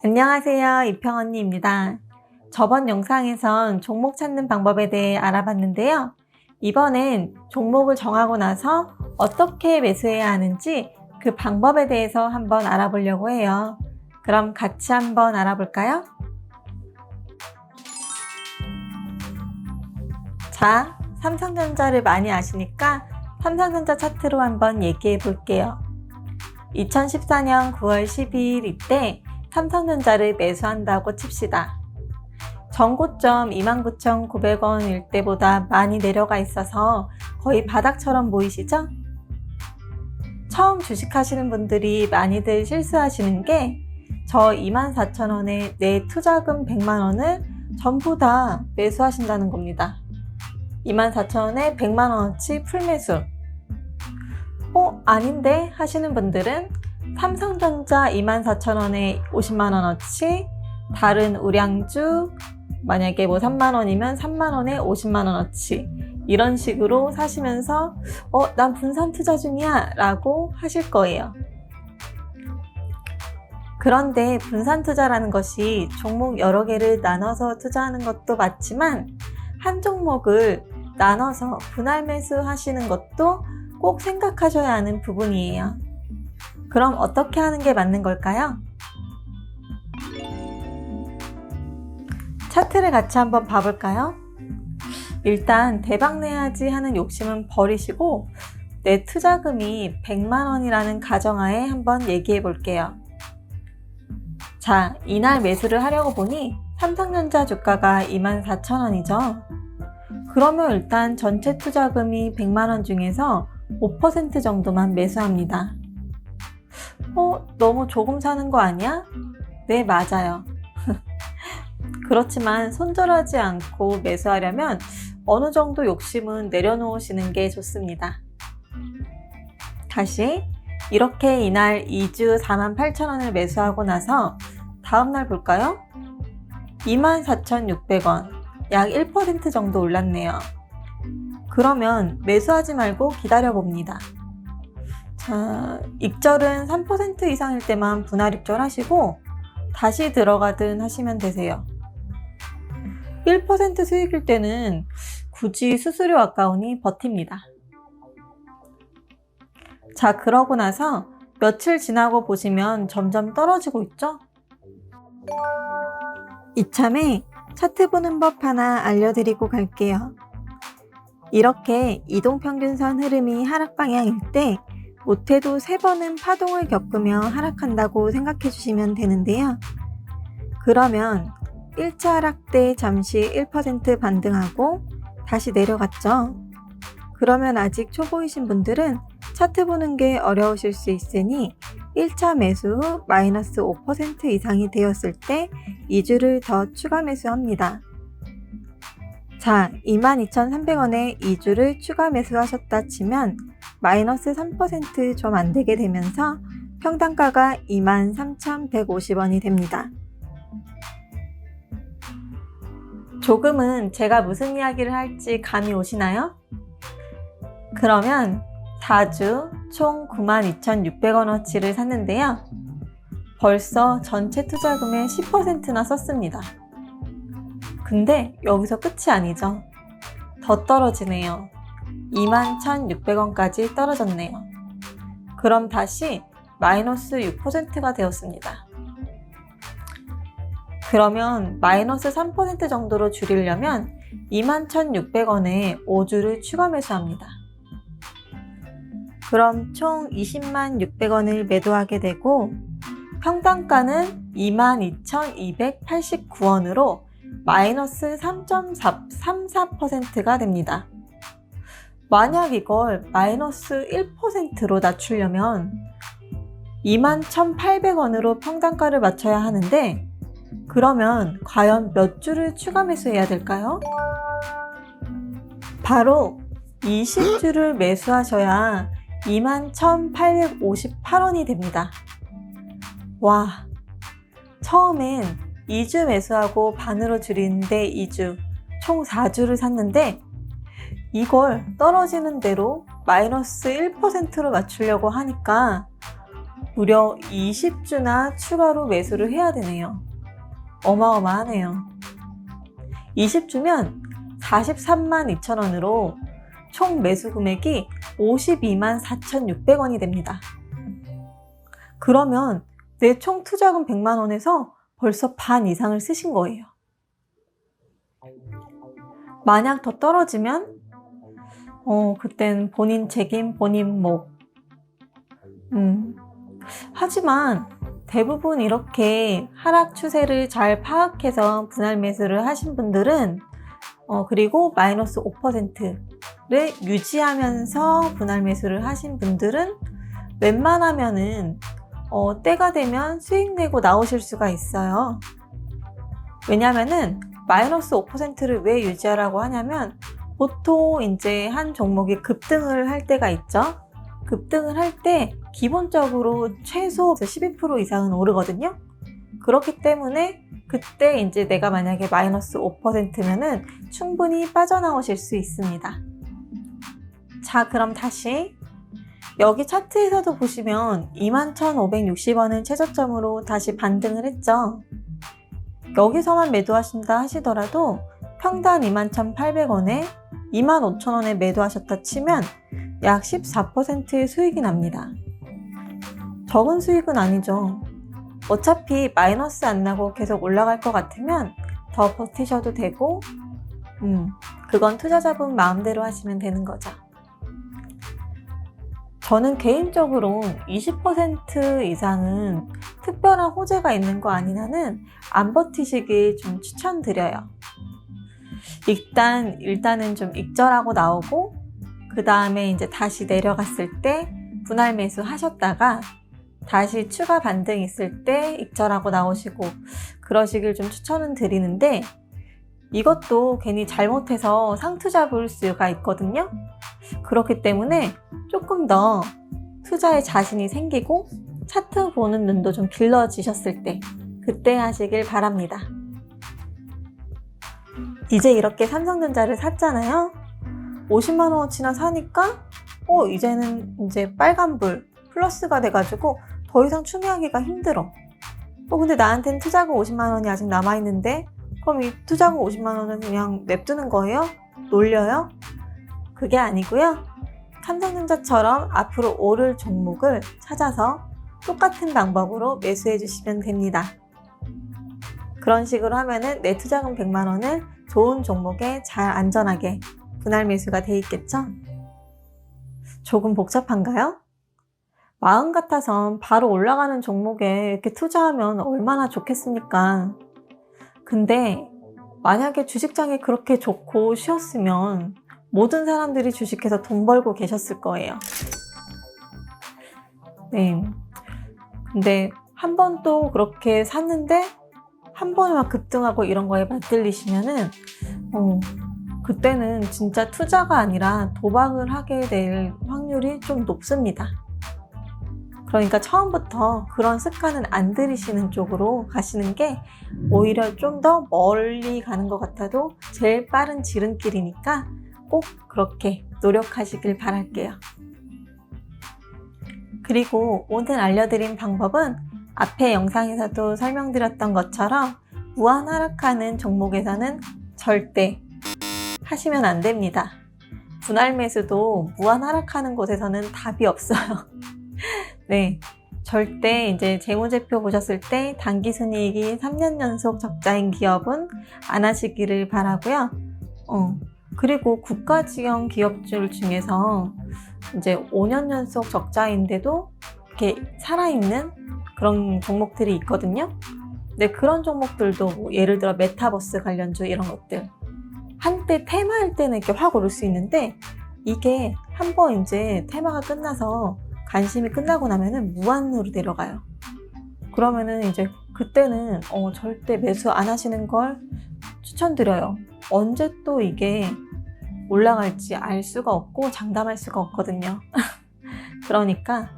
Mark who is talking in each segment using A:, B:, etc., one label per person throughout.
A: 안녕하세요. 이평언니입니다. 저번 영상에선 종목 찾는 방법에 대해 알아봤는데요. 이번엔 종목을 정하고 나서 어떻게 매수해야 하는지 그 방법에 대해서 한번 알아보려고 해요. 그럼 같이 한번 알아볼까요? 자, 삼성전자를 많이 아시니까 삼성전자 차트로 한번 얘기해 볼게요. 2014년 9월 12일 이때 삼성전자를 매수한다고 칩시다. 전고점 29,900원일 때보다 많이 내려가 있어서 거의 바닥처럼 보이시죠? 처음 주식하시는 분들이 많이들 실수하시는 게 저 24,000원에 내 투자금 100만원을 전부 다 매수하신다는 겁니다. 24,000원에 100만원어치 풀매수. 아닌데 하시는 분들은 삼성전자 24,000원에 50만원어치, 다른 우량주 만약에 3만원이면 3만원에 50만원어치 이런 식으로 사시면서 난 분산 투자 중이야 라고 하실 거예요. 그런데 분산 투자라는 것이 종목 여러 개를 나눠서 투자하는 것도 맞지만 한 종목을 나눠서 분할 매수 하시는 것도 꼭 생각하셔야 하는 부분이에요. 그럼 어떻게 하는 게 맞는 걸까요? 차트를 같이 한번 봐볼까요? 일단 대박 내야지 하는 욕심은 버리시고 내 투자금이 100만원이라는 가정하에 한번 얘기해 볼게요. 자, 이날 매수를 하려고 보니 삼성전자 주가가 24,000원이죠. 그러면 일단 전체 투자금이 100만원 중에서 5% 정도만 매수합니다. 너무 조금 사는 거 아니야? 네, 맞아요. 그렇지만 손절하지 않고 매수하려면 어느 정도 욕심은 내려놓으시는 게 좋습니다. 다시 이렇게 이날 2주 48,000원을 매수하고 나서 다음날 볼까요? 24,600원, 약 1% 정도 올랐네요. 그러면 매수하지 말고 기다려 봅니다. 자, 익절은 3% 이상일 때만 분할 익절 하시고 다시 들어가든 하시면 되세요. 1% 수익일 때는 굳이 수수료 아까우니 버팁니다. 자, 그러고 나서 며칠 지나고 보시면 점점 떨어지고 있죠? 이참에 차트 보는 법 하나 알려드리고 갈게요. 이렇게 이동평균선 흐름이 하락 방향일 때 못해도 3번은 파동을 겪으며 하락한다고 생각해 주시면 되는데요. 그러면 1차 하락 때 잠시 1% 반등하고 다시 내려갔죠. 그러면 아직 초보이신 분들은 차트 보는 게 어려우실 수 있으니 1차 매수 후 마이너스 5% 이상이 되었을 때 2주를 더 추가 매수합니다. 자, 22,300원에 2주를 추가 매수하셨다 치면 마이너스 3% 좀 안되게 되면서 평단가가 23,150원이 됩니다. 조금은 제가 무슨 이야기를 할지 감이 오시나요? 그러면 4주 총 92,600원어치를 샀는데요. 벌써 전체 투자금의 10%나 썼습니다. 근데 여기서 끝이 아니죠. 더 떨어지네요. 21,600원까지 떨어졌네요. 그럼 다시 마이너스 6%가 되었습니다. 그러면 마이너스 3% 정도로 줄이려면 21,600원에 5주를 추가 매수합니다. 그럼 총 206,600원을 매도하게 되고 평단가는 22,289원으로 마이너스 3.34%가 됩니다. 만약 이걸 마이너스 1%로 낮추려면 21,800원으로 평단가를 맞춰야 하는데 그러면 과연 몇 주를 추가 매수해야 될까요? 바로 20주를 매수하셔야 21,858원이 됩니다. 와, 처음엔 2주 매수하고 반으로 줄이는데 2주, 총 4주를 샀는데 이걸 떨어지는 대로 마이너스 1%로 맞추려고 하니까 무려 20주나 추가로 매수를 해야 되네요. 어마어마하네요. 20주면 43만 2천원으로 총 매수 금액이 52만 4,600원이 됩니다. 그러면 내 총 투자금 100만 원에서 벌써 반 이상을 쓰신 거예요. 만약 더 떨어지면 그땐 본인 책임, 본인 몫. 하지만 대부분 이렇게 하락 추세를 잘 파악해서 분할 매수를 하신 분들은 그리고 마이너스 5%를 유지하면서 분할 매수를 하신 분들은 웬만하면은 때가 되면 수익 내고 나오실 수가 있어요. 왜냐면은 마이너스 5%를 왜 유지하라고 하냐면 보통 이제 한 종목이 급등을 할 때가 있죠. 급등을 할 때 기본적으로 최소 12% 이상은 오르거든요. 그렇기 때문에 그때 이제 내가 만약에 마이너스 5%면은 충분히 빠져나오실 수 있습니다. 자, 그럼 다시 여기 차트에서도 보시면 21,560원을 최저점으로 다시 반등을 했죠. 여기서만 매도하신다 하시더라도 평단 21,800원에 25,000원에 매도하셨다 치면 약 14%의 수익이 납니다. 적은 수익은 아니죠. 어차피 마이너스 안 나고 계속 올라갈 것 같으면 더 버티셔도 되고 그건 투자자분 마음대로 하시면 되는 거죠. 저는 개인적으로 20% 이상은 특별한 호재가 있는 거 아닌 한은 안 버티시길 좀 추천드려요. 일단은 좀 익절하고 나오고 그 다음에 이제 다시 내려갔을 때 분할 매수 하셨다가 다시 추가 반등 있을 때 익절하고 나오시고 그러시길 좀 추천은 드리는데 이것도 괜히 잘못해서 상투 잡을 수가 있거든요. 그렇기 때문에 조금 더 투자에 자신이 생기고 차트 보는 눈도 좀 길러지셨을 때 그때 하시길 바랍니다. 이제 이렇게 삼성전자를 샀잖아요. 50만 원어치나 사니까 이제는 이제 빨간불 플러스가 돼가지고 더 이상 추미하기가 힘들어. 근데 나한테는 투자금 50만 원이 아직 남아있는데 그럼 이 투자금 50만 원은 그냥 냅두는 거예요? 놀려요? 그게 아니고요. 삼성전자처럼 앞으로 오를 종목을 찾아서 똑같은 방법으로 매수해 주시면 됩니다. 그런 식으로 하면은 내 투자금 100만 원을 좋은 종목에 잘 안전하게 분할 매수가 돼 있겠죠? 조금 복잡한가요? 마음 같아선 바로 올라가는 종목에 이렇게 투자하면 얼마나 좋겠습니까? 근데 만약에 주식장이 그렇게 좋고 쉬웠으면 모든 사람들이 주식해서 돈 벌고 계셨을 거예요. 네. 근데 한 번 또 그렇게 샀는데 한 번에 막 급등하고 이런 거에 맞들리시면은 그때는 진짜 투자가 아니라 도박을 하게 될 확률이 좀 높습니다. 그러니까 처음부터 그런 습관은 안 들이시는 쪽으로 가시는 게 오히려 좀 더 멀리 가는 것 같아도 제일 빠른 지름길이니까 꼭 그렇게 노력하시길 바랄게요. 그리고 오늘 알려드린 방법은 앞에 영상에서도 설명드렸던 것처럼 무한 하락하는 종목에서는 절대 하시면 안 됩니다. 분할 매수도 무한 하락하는 곳에서는 답이 없어요. 네, 절대 이제 재무제표 보셨을 때 당기순이익이 3년 연속 적자인 기업은 안 하시기를 바라고요. 그리고 국가지형 기업들 중에서 이제 5년 연속 적자인데도 이렇게 살아있는 그런 종목들이 있거든요. 근데 그런 종목들도 뭐 예를 들어 메타버스 관련주 이런 것들 한때 테마일 때는 이렇게 확 오를 수 있는데 이게 한번 이제 테마가 끝나서 관심이 끝나고 나면은 무한으로 내려가요. 그러면은 이제 그때는 절대 매수 안 하시는 걸 추천드려요. 언제 또 이게 올라갈지 알 수가 없고 장담할 수가 없거든요. 그러니까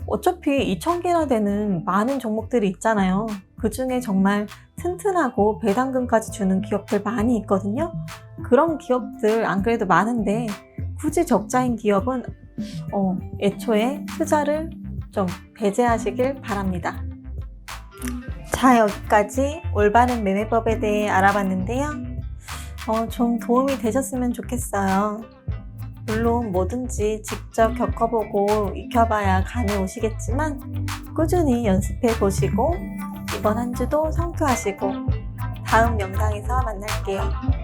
A: 어차피 2,000개나 되는 많은 종목들이 있잖아요. 그 중에 정말 튼튼하고 배당금까지 주는 기업들 많이 있거든요. 그런 기업들 안 그래도 많은데 굳이 적자인 기업은 애초에 투자를 좀 배제하시길 바랍니다. 자, 여기까지 올바른 매매법에 대해 알아봤는데요. 좀 도움이 되셨으면 좋겠어요. 물론 뭐든지 직접 겪어보고 익혀봐야 감이 오시겠지만 꾸준히 연습해 보시고 이번 한 주도 성투하시고 다음 영상에서 만날게요.